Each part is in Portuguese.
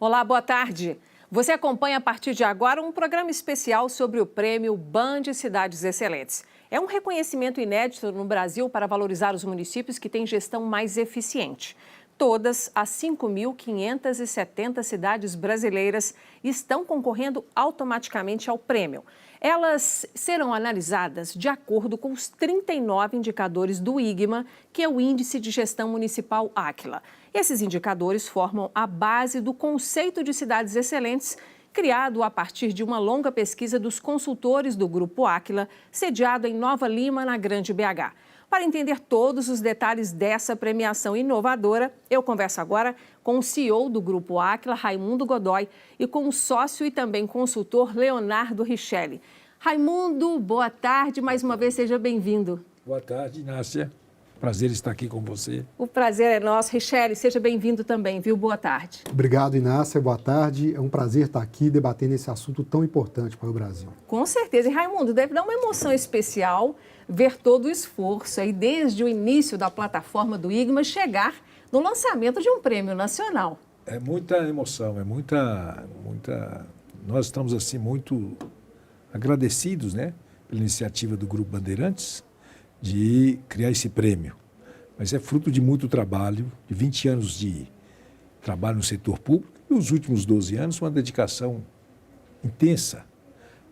Olá, boa tarde. Você acompanha a partir de agora um programa especial sobre o prêmio Band Cidades Excelentes. É um reconhecimento inédito no Brasil para valorizar os municípios que têm gestão mais eficiente. Todas as 5.570 cidades brasileiras estão concorrendo automaticamente ao prêmio. Elas serão analisadas de acordo com os 39 indicadores do IGMA, que é o Índice de Gestão Municipal Áquila. Esses indicadores formam a base do conceito de cidades excelentes, criado a partir de uma longa pesquisa dos consultores do Grupo Áquila, sediado em Nova Lima, na Grande BH. Para entender todos os detalhes dessa premiação inovadora, eu converso agora com o CEO do Grupo Áquila, Raimundo Godoy, e com o sócio e também consultor Leonardo Richelli. Raimundo, boa tarde, mais uma vez seja bem-vindo. Boa tarde, Inácia. Prazer estar aqui com você. O prazer é nosso. Richelli, seja bem-vindo também, viu? Boa tarde. Obrigado, Inácia. Boa tarde. É um prazer estar aqui debatendo esse assunto tão importante para o Brasil. Com certeza. E, Raimundo, deve dar uma emoção especial ver todo o esforço aí desde o início da plataforma do IGMA chegar no lançamento de um prêmio nacional. É muita emoção, é muita... Nós estamos, assim, muito agradecidos, né, pela iniciativa do Grupo Bandeirantes de criar esse prêmio. Mas é fruto de muito trabalho, de 20 anos de trabalho no setor público e os últimos 12 anos uma dedicação intensa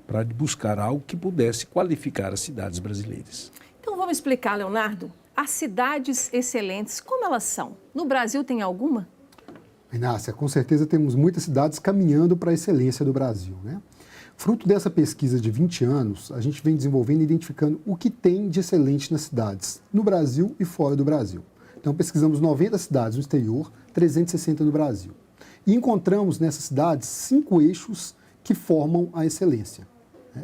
para buscar algo que pudesse qualificar as cidades brasileiras. Então vamos explicar, Leonardo, as cidades excelentes, como elas são? No Brasil tem alguma? Inácia, com certeza temos muitas cidades caminhando para a excelência do Brasil, né? Fruto dessa pesquisa de 20 anos, a gente vem desenvolvendo e identificando o que tem de excelente nas cidades, no Brasil e fora do Brasil. Então, pesquisamos 90 cidades no exterior, 360 no Brasil. E encontramos nessas cidades 5 eixos que formam a excelência.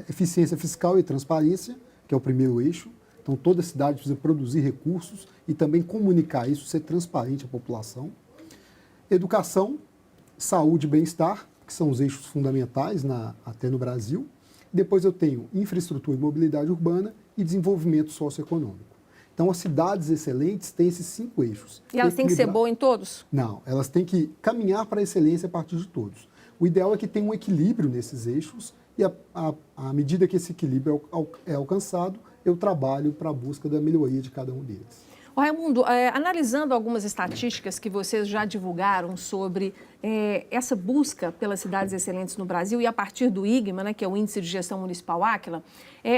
Eficiência fiscal e transparência, que é o primeiro eixo. Então, toda cidade precisa produzir recursos e também comunicar isso, ser transparente à população. Educação, saúde e bem-estar, que são os eixos fundamentais até no Brasil. Depois eu tenho infraestrutura e mobilidade urbana e desenvolvimento socioeconômico. Então, as cidades excelentes têm esses 5 eixos. E elas têm que ser boas em todos? Não, elas têm que caminhar para a excelência a partir de todos. O ideal é que tenha um equilíbrio nesses eixos e, à medida que esse equilíbrio é alcançado, eu trabalho para a busca da melhoria de cada um deles. Raimundo, analisando algumas estatísticas que vocês já divulgaram sobre essa busca pelas cidades excelentes no Brasil e a partir do IGMA, né, que é o Índice de Gestão Municipal Áquila,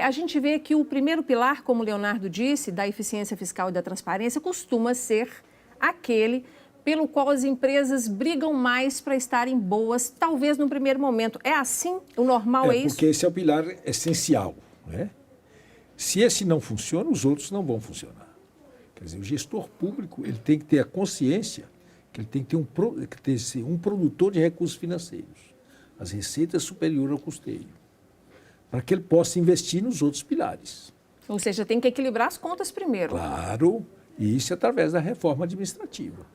a gente vê que o primeiro pilar, como o Leonardo disse, da eficiência fiscal e da transparência, costuma ser aquele pelo qual as empresas brigam mais para estarem boas, talvez no primeiro momento. É assim? O normal é isso? Porque esse é o pilar essencial, né? Se esse não funciona, os outros não vão funcionar. Quer dizer, o gestor público ele tem que ter a consciência que ele tem que ser um produtor de recursos financeiros. As receitas superiores ao custeio. Para que ele possa investir nos outros pilares. Ou seja, tem que equilibrar as contas primeiro. Claro, e isso através da reforma administrativa.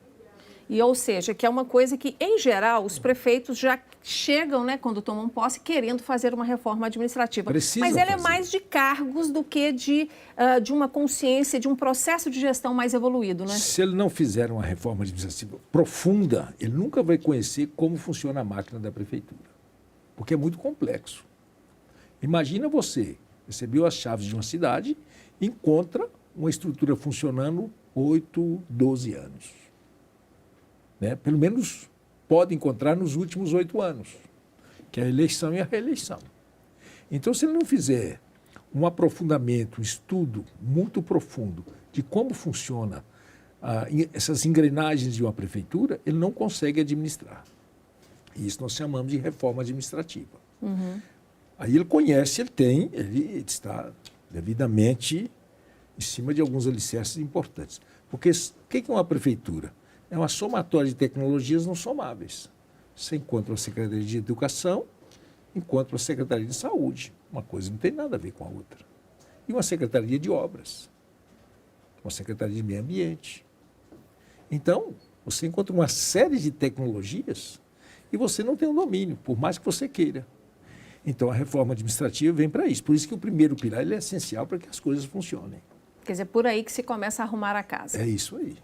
E, ou seja, que é uma coisa que, em geral, os prefeitos já chegam, né, quando tomam posse, querendo fazer uma reforma administrativa. Mas ela é mais de cargos do que de uma consciência, de um processo de gestão mais evoluído, né? Se ele não fizer uma reforma administrativa profunda, ele nunca vai conhecer como funciona a máquina da prefeitura. Porque é muito complexo. Imagina você, recebeu as chaves de uma cidade, encontra uma estrutura funcionando 8, 12 anos. Né? Pelo menos pode encontrar nos últimos 8 anos, que é a eleição e a reeleição. Então, se ele não fizer um aprofundamento, um estudo muito profundo de como funciona essas engrenagens de uma prefeitura, ele não consegue administrar. E isso nós chamamos de reforma administrativa. Uhum. Aí ele conhece, ele está devidamente em cima de alguns alicerces importantes. Porque o que é uma prefeitura? É uma somatória de tecnologias não somáveis. Você encontra a Secretaria de Educação, encontra a Secretaria de Saúde. Uma coisa não tem nada a ver com a outra. E uma Secretaria de Obras, uma Secretaria de Meio Ambiente. Então, você encontra uma série de tecnologias e você não tem um domínio, por mais que você queira. Então, a reforma administrativa vem para isso. Por isso que o primeiro pilar ele é essencial para que as coisas funcionem. Quer dizer, por aí que se começa a arrumar a casa. É isso aí.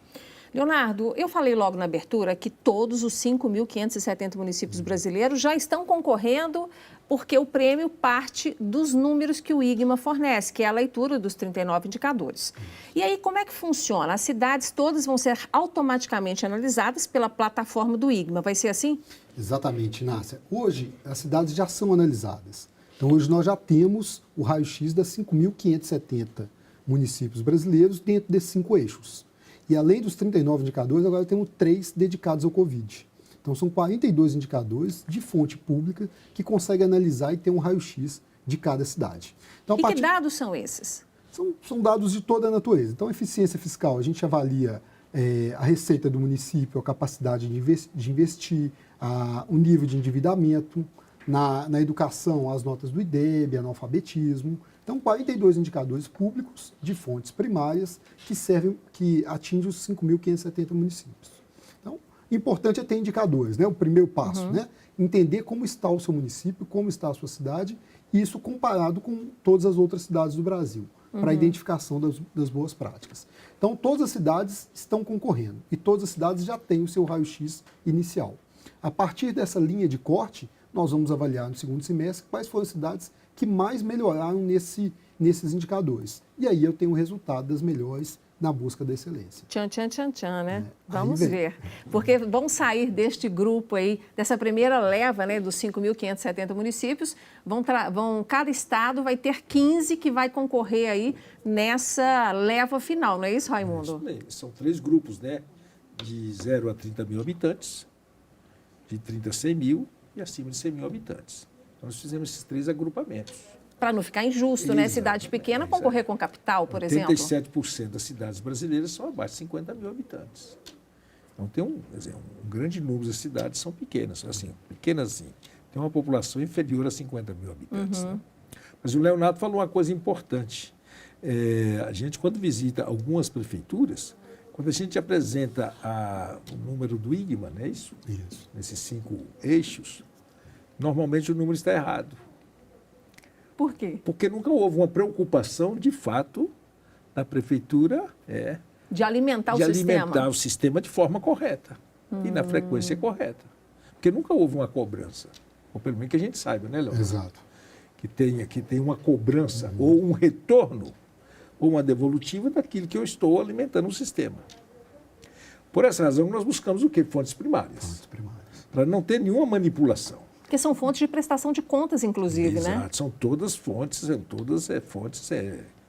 Leonardo, eu falei logo na abertura que todos os 5.570 municípios brasileiros já estão concorrendo porque o prêmio parte dos números que o IGMA fornece, que é a leitura dos 39 indicadores. E aí, como é que funciona? As cidades todas vão ser automaticamente analisadas pela plataforma do IGMA. Vai ser assim? Exatamente, Nácia. Hoje, as cidades já são analisadas. Então, hoje nós já temos o raio-x das 5.570 municípios brasileiros dentro desses 5 eixos. E além dos 39 indicadores, agora temos 3 dedicados ao Covid. Então, são 42 indicadores de fonte pública que conseguem analisar e ter um raio-x de cada cidade. Então, E que dados são esses? São dados de toda a natureza. Então, a eficiência fiscal, a gente avalia a receita do município, a capacidade de investir, o nível de endividamento, na educação, as notas do IDEB, analfabetismo. Então, 42 indicadores públicos de fontes primárias que atingem os 5.570 municípios. Então, importante é ter indicadores, né? O primeiro passo, né? Entender como está o seu município, como está a sua cidade, e isso comparado com todas as outras cidades do Brasil, para a identificação das boas práticas. Então, todas as cidades estão concorrendo e todas as cidades já têm o seu raio-x inicial. A partir dessa linha de corte, nós vamos avaliar no segundo semestre quais foram as cidades que mais melhoraram nesses indicadores. E aí eu tenho o resultado das melhores na busca da excelência. Tchan, tchan, tchan, tchan, né? Vamos ver. Porque vão sair deste grupo aí, dessa primeira leva, né, dos 5.570 municípios, cada estado vai ter 15 que vai concorrer aí nessa leva final, não é isso, Raimundo? Isso mesmo. São 3 grupos, né? De 0 a 30 mil habitantes, de 30 a 100 mil e acima de 100 mil habitantes. Então, nós fizemos esses 3 agrupamentos. Para não ficar injusto, né? Cidade pequena concorrer com capital, por exemplo. 87% das cidades brasileiras são abaixo de 50 mil habitantes. Então, tem um grande número das cidades são pequenas. Assim, pequenas, assim, tem uma população inferior a 50 mil habitantes. Né? Mas o Leonardo falou uma coisa importante. A gente, quando visita algumas prefeituras, quando a gente apresenta o número do IGMA, né, isso. Nesses 5 eixos, normalmente o número está errado. Por quê? Porque nunca houve uma preocupação, de fato, da prefeitura de alimentar o sistema. De alimentar o sistema de forma correta e na frequência correta. Porque nunca houve uma cobrança. Ou pelo menos que a gente saiba, né, Leonardo? Exato. Que tenha uma cobrança ou um retorno ou uma devolutiva daquilo que eu estou alimentando o sistema. Por essa razão, nós buscamos o quê? Fontes primárias. Fontes primárias. Para não ter nenhuma manipulação. Porque são fontes de prestação de contas, inclusive, Exato. né? São todas fontes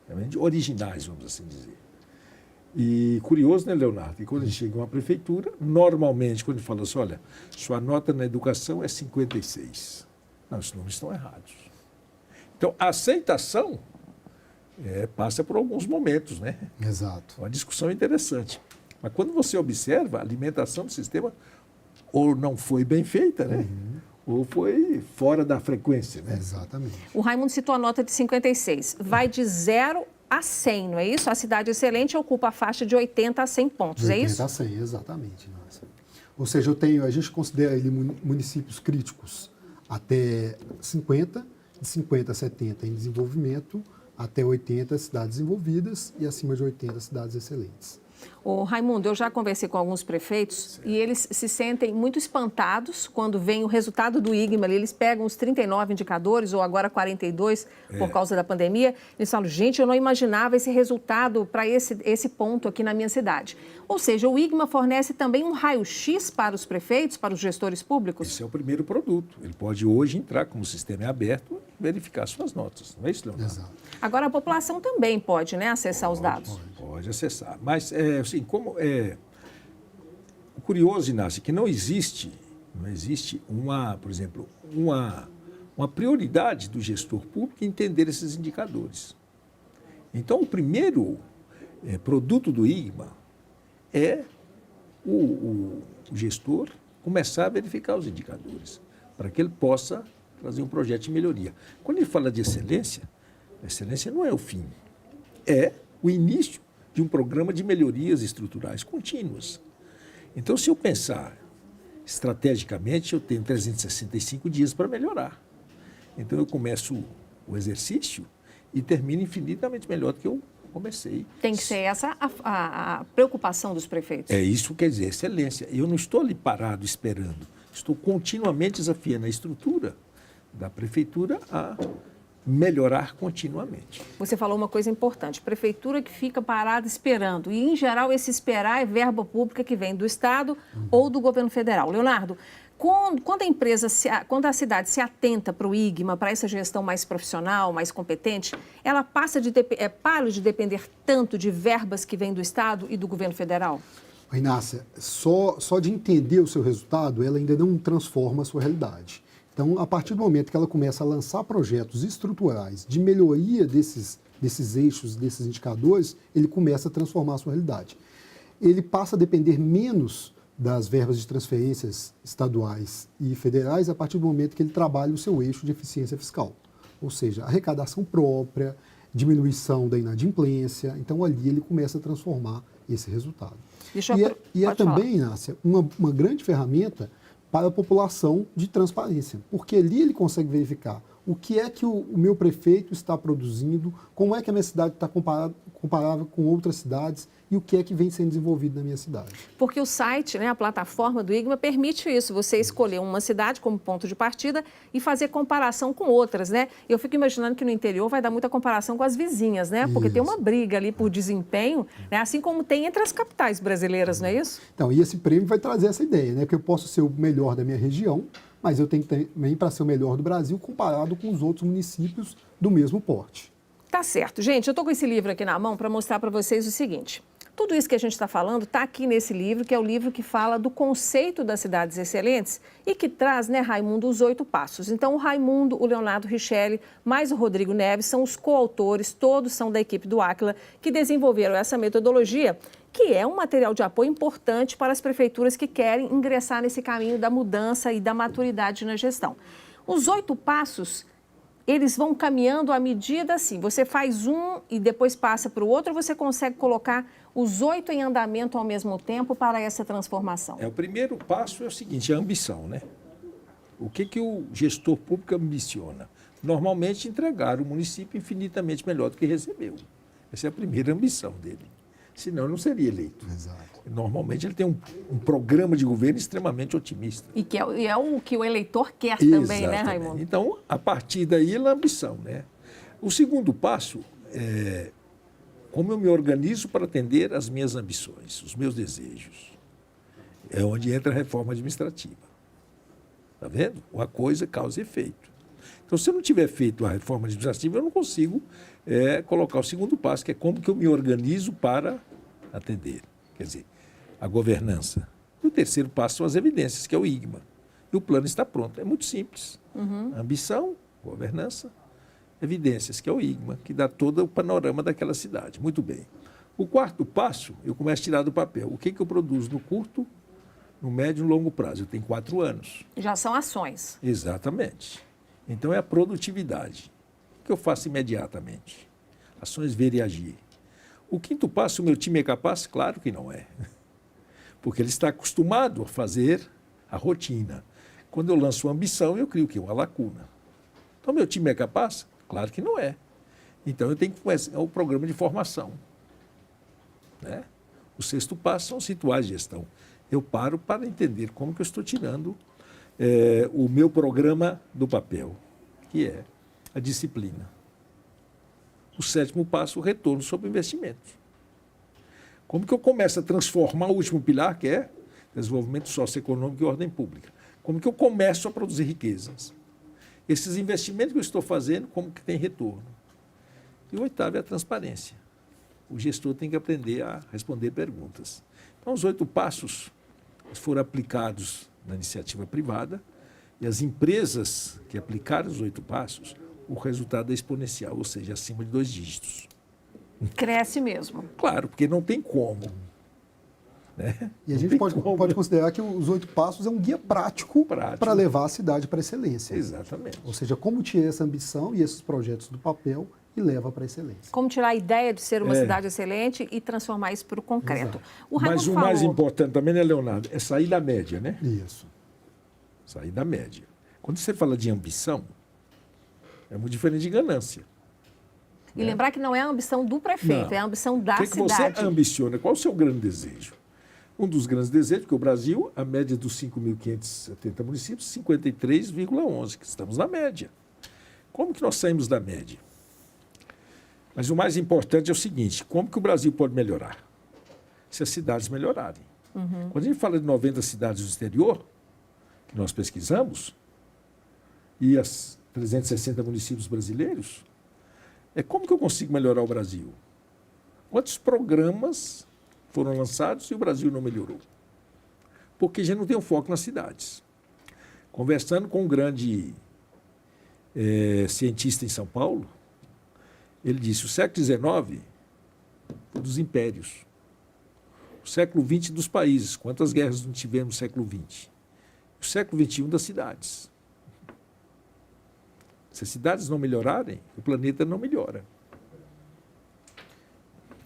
realmente originais, vamos assim dizer. E curioso, né, Leonardo, que quando a gente chega em uma prefeitura, normalmente, quando ele fala assim, olha, sua nota na educação é 56. Não, esses números estão errados. Então, a aceitação passa por alguns momentos, né? Exato. Uma discussão interessante. Mas quando você observa, a alimentação do sistema ou não foi bem feita, né? Ou foi fora da frequência, né? Exatamente. O Raimundo citou a nota de 56. Vai de 0 a 100, não é isso? A cidade excelente ocupa a faixa de 80 a 100 pontos, é isso? 80 a 100, exatamente. Nossa. Ou seja, a gente considera ali municípios críticos até 50, de 50 a 70 em desenvolvimento, até 80 cidades desenvolvidas e acima de 80 cidades excelentes. Ô, Raimundo, eu já conversei com alguns prefeitos e eles se sentem muito espantados quando vem o resultado do IGMA. Eles pegam os 39 indicadores, ou agora 42, por causa da pandemia. Eles falam, gente, eu não imaginava esse resultado para esse ponto aqui na minha cidade. Ou seja, o IGMA fornece também um raio-x para os prefeitos, para os gestores públicos? Esse é o primeiro produto. Ele pode hoje entrar, como o sistema é aberto, e verificar suas notas. Não é isso, Leonardo? Exato. Agora, a população também pode, né, acessar os dados? Pode acessar. Mas, assim, o curioso, Inácio, é que não existe por exemplo, uma prioridade do gestor público em entender esses indicadores. Então, o primeiro produto do IGMA é o gestor começar a verificar os indicadores, para que ele possa trazer um projeto de melhoria. Quando ele fala de excelência, a excelência não é o fim, é o início de um programa de melhorias estruturais contínuas. Então, se eu pensar estrategicamente, eu tenho 365 dias para melhorar. Então, eu começo o exercício e termino infinitamente melhor do que eu comecei. Tem que ser essa a preocupação dos prefeitos. É isso que quer dizer excelência. Eu não estou ali parado esperando. Estou continuamente desafiando a estrutura da prefeitura a melhorar continuamente. Você falou uma coisa importante, prefeitura que fica parada esperando. E, em geral, esse esperar é verba pública que vem do Estado ou do governo federal. Leonardo, quando a cidade se atenta para o IGMA, para essa gestão mais profissional, mais competente, ela para de depender tanto de verbas que vêm do Estado e do governo federal? Inácia, só de entender o seu resultado, ela ainda não transforma a sua realidade. Então, a partir do momento que ela começa a lançar projetos estruturais de melhoria desses eixos, desses indicadores, ele começa a transformar a sua realidade. Ele passa a depender menos das verbas de transferências estaduais e federais a partir do momento que ele trabalha o seu eixo de eficiência fiscal. Ou seja, arrecadação própria, diminuição da inadimplência. Então, ali ele começa a transformar esse resultado. E é também, Inácia, uma grande ferramenta para a população de transparência, porque ali ele consegue verificar o que é que o meu prefeito está produzindo, como é que a minha cidade está comparável com outras cidades e o que é que vem sendo desenvolvido na minha cidade. Porque o site, a plataforma do IGMA permite isso, você escolher uma cidade como ponto de partida e fazer comparação com outras, né? Eu fico imaginando que no interior vai dar muita comparação com as vizinhas, né? Porque tem uma briga ali por desempenho, né? Assim como tem entre as capitais brasileiras, não é isso? Então, e esse prêmio vai trazer essa ideia, né? Que eu posso ser o melhor da minha região, mas eu tenho também para ser o melhor do Brasil comparado com os outros municípios do mesmo porte. Tá certo. Gente, eu estou com esse livro aqui na mão para mostrar para vocês o seguinte. Tudo isso que a gente está falando está aqui nesse livro, que é o livro que fala do conceito das cidades excelentes e que traz, Raimundo, os 8 passos. Então, o Raimundo, o Leonardo Richelli, mais o Rodrigo Neves são os coautores, todos são da equipe do Áquila, que desenvolveram essa metodologia, que é um material de apoio importante para as prefeituras que querem ingressar nesse caminho da mudança e da maturidade na gestão. Os 8 passos, eles vão caminhando à medida assim, você faz um e depois passa para o outro, você consegue colocar os 8 em andamento ao mesmo tempo para essa transformação? O primeiro passo é o seguinte, a ambição, né? O que o gestor público ambiciona? Normalmente entregar o município infinitamente melhor do que recebeu. Essa é a primeira ambição dele. Senão não seria eleito. Exato. Normalmente ele tem um programa de governo extremamente otimista. E é o que o eleitor quer também, Exatamente, né, Raimundo? Então, a partir daí, é a ambição, né? O segundo passo é como eu me organizo para atender às minhas ambições, os meus desejos. É onde entra a reforma administrativa. Está vendo? Uma coisa causa efeito. Então, se eu não tiver feito a reforma administrativa, eu não consigo colocar o segundo passo, que é como que eu me organizo para atender. Quer dizer, a governança. E o terceiro passo são as evidências, que é o IGMA. E o plano está pronto. É muito simples. Ambição, governança, evidências, que é o IGMA, que dá todo o panorama daquela cidade. Muito bem. O quarto passo, eu começo a tirar do papel. O que eu produzo no curto, no médio e no longo prazo? Eu tenho 4 anos. Já são ações. Exatamente. Então, é a produtividade. O que eu faço imediatamente? Ações ver e agir. O quinto passo, o meu time é capaz? Claro que não é. Porque ele está acostumado a fazer a rotina. Quando eu lanço uma ambição, eu crio o quê? Uma lacuna. Então, meu time é capaz? Claro que não é. Então, eu tenho que começar o programa de formação. Né? O sexto passo são os rituais de gestão. Eu paro para entender como que eu estou tirando o meu programa do papel, que é a disciplina. O sétimo passo, o retorno sobre investimentos. Como que eu começo a transformar o último pilar, que é desenvolvimento socioeconômico e ordem pública? Como que eu começo a produzir riquezas? Esses investimentos que eu estou fazendo, como que tem retorno? E o oitavo é a transparência. O gestor tem que aprender a responder perguntas. Então, os 8 passos foram aplicados na iniciativa privada e as empresas que aplicaram os 8 passos, o resultado é exponencial, ou seja, acima de 2 dígitos. Cresce mesmo. Claro, porque não tem como. Né? E a gente pode considerar que os 8 passos é um guia prático para levar a cidade para a excelência. Exatamente. Ou seja, como tirar essa ambição e esses projetos do papel e leva para a excelência. Como tirar a ideia de ser uma cidade excelente e transformar isso para o concreto. Mas o mais importante também, né, Leonardo, é sair da média, né? Isso. Sair da média. Quando você fala de ambição, é muito diferente de ganância. E lembrar que não é a ambição do prefeito, Não. é a ambição da que você cidade. ambiciona? Qual o seu grande desejo? Um dos grandes desejos, porque o Brasil, a média dos 5.570 municípios, 53,11, que estamos na média. Como que nós saímos da média? Mas o mais importante é o seguinte, como que o Brasil pode melhorar? Se as cidades melhorarem. Quando a gente fala de 90 cidades do exterior, que nós pesquisamos, e as 360 municípios brasileiros, como que eu consigo melhorar o Brasil? Quantos programas foram lançados e o Brasil não melhorou? Porque a gente não tem um foco nas cidades. Conversando com um grande cientista em São Paulo, ele disse, o século XIX foi dos impérios. O século XX dos países. Quantas guerras não tivemos no século XX? O século XXI das cidades. Se as cidades não melhorarem, o planeta não melhora.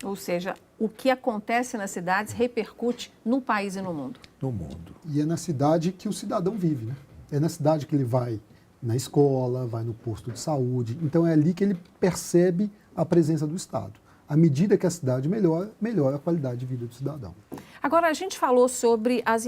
Ou seja, o que acontece nas cidades repercute no país e no mundo. No mundo. E é na cidade que o cidadão vive, né? É na cidade que ele vai na escola, vai no posto de saúde. Então é ali que ele percebe a presença do Estado. À medida que a cidade melhora, melhora a qualidade de vida do cidadão. Agora, a gente falou sobre as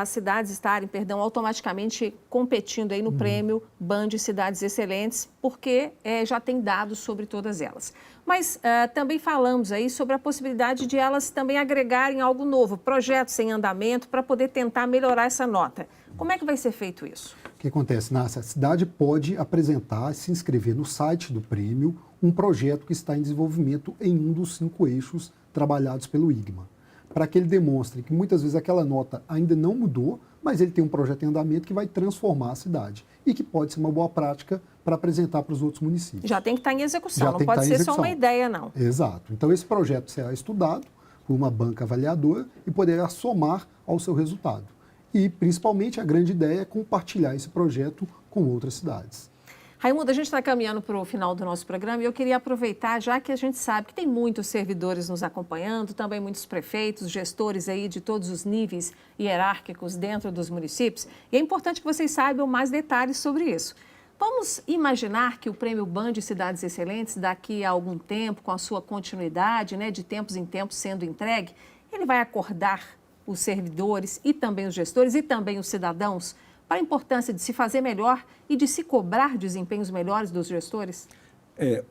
cidades estarem, automaticamente competindo aí no prêmio BAN de Cidades Excelentes, porque já tem dados sobre todas elas. Mas também falamos aí sobre a possibilidade de elas também agregarem algo novo, projetos em andamento, para poder tentar melhorar essa nota. Como é que vai ser feito isso? O que acontece, Nácia? A cidade pode apresentar, se inscrever no site do prêmio, um projeto que está em desenvolvimento em um dos 5 eixos trabalhados pelo IGMA, para que ele demonstre que muitas vezes aquela nota ainda não mudou, mas ele tem um projeto em andamento que vai transformar a cidade e que pode ser uma boa prática para apresentar para os outros municípios. Já tem que estar em execução, Já não tem que pode estar em ser só uma execução. ideia, não. Exato. Então esse projeto será estudado por uma banca avaliadora e poderá somar ao seu resultado. E, principalmente, a grande ideia é compartilhar esse projeto com outras cidades. Raimundo, a gente está caminhando para o final do nosso programa e eu queria aproveitar, já que a gente sabe que tem muitos servidores nos acompanhando, também muitos prefeitos, gestores aí de todos os níveis hierárquicos dentro dos municípios, e é importante que vocês saibam mais detalhes sobre isso. Vamos imaginar que o Prêmio BAN de Cidades Excelentes, daqui a algum tempo, com a sua continuidade, de tempos em tempos sendo entregue, ele vai acordar os servidores e também os gestores e também os cidadãos para a importância de se fazer melhor e de se cobrar desempenhos melhores dos gestores?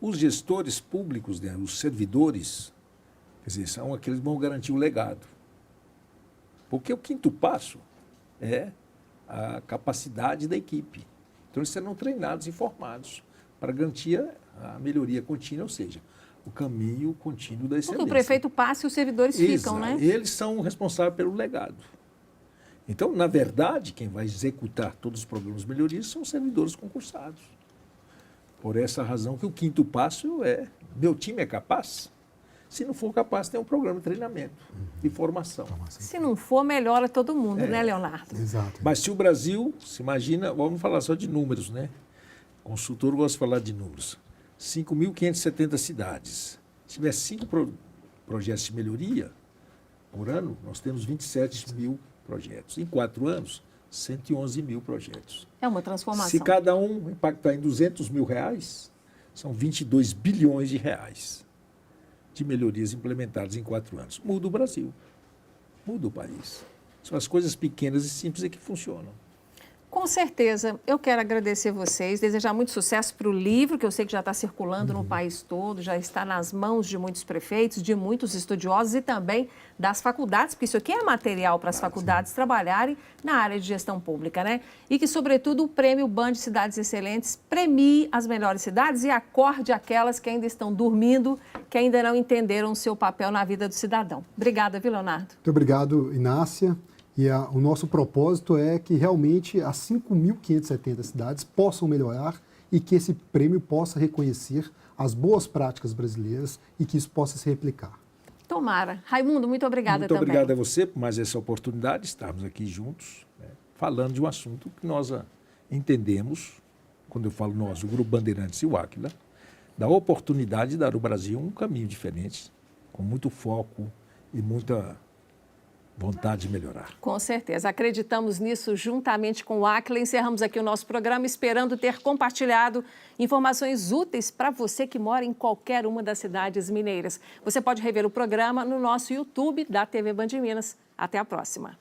Os gestores públicos, os servidores, quer dizer, são aqueles que vão garantir o legado. Porque o quinto passo é a capacidade da equipe. Então, eles serão treinados e formados para garantir a melhoria contínua, ou seja, o caminho contínuo da excelência. Porque o prefeito passa e os servidores ficam, né? Eles são responsáveis pelo legado. Então, na verdade, quem vai executar todos os programas de melhoria são os servidores concursados. Por essa razão que o quinto passo é, meu time é capaz? Se não for capaz, tem um programa de treinamento e formação. Se não for, melhora todo mundo, né, Leonardo? Exato. Mas se o Brasil, se imagina, vamos falar só de números, né? Consultor gosta de falar de números. 5.570 cidades. Se tiver 5 projetos de melhoria por ano, nós temos 27 mil projetos. Em 4 anos, 111 mil projetos. É uma transformação. Se cada um impactar em 200 mil reais, são 22 bilhões de reais de melhorias implementadas em 4 anos. Muda o Brasil, muda o país. São as coisas pequenas e simples que funcionam. Com certeza. Eu quero agradecer vocês, desejar muito sucesso para o livro, que eu sei que já está circulando no país todo, já está nas mãos de muitos prefeitos, de muitos estudiosos e também das faculdades, porque isso aqui é material para as faculdades trabalharem na área de gestão pública, né? E que, sobretudo, o Prêmio BAN de Cidades Excelentes premie as melhores cidades e acorde aquelas que ainda estão dormindo, que ainda não entenderam o seu papel na vida do cidadão. Obrigada, viu, Leonardo? Muito obrigado, Inácia. E o nosso propósito é que realmente as 5.570 cidades possam melhorar e que esse prêmio possa reconhecer as boas práticas brasileiras e que isso possa se replicar. Tomara. Raimundo, muito obrigada também. Muito obrigado a você por mais essa oportunidade de estarmos aqui juntos, falando de um assunto que nós entendemos, quando eu falo nós, o Grupo Bandeirantes e o Áquila, da oportunidade de dar ao Brasil um caminho diferente, com muito foco e muita vontade de melhorar. Com certeza. Acreditamos nisso juntamente com o Aquila. Encerramos aqui o nosso programa esperando ter compartilhado informações úteis para você que mora em qualquer uma das cidades mineiras. Você pode rever o programa no nosso YouTube da TV Band Minas. Até a próxima.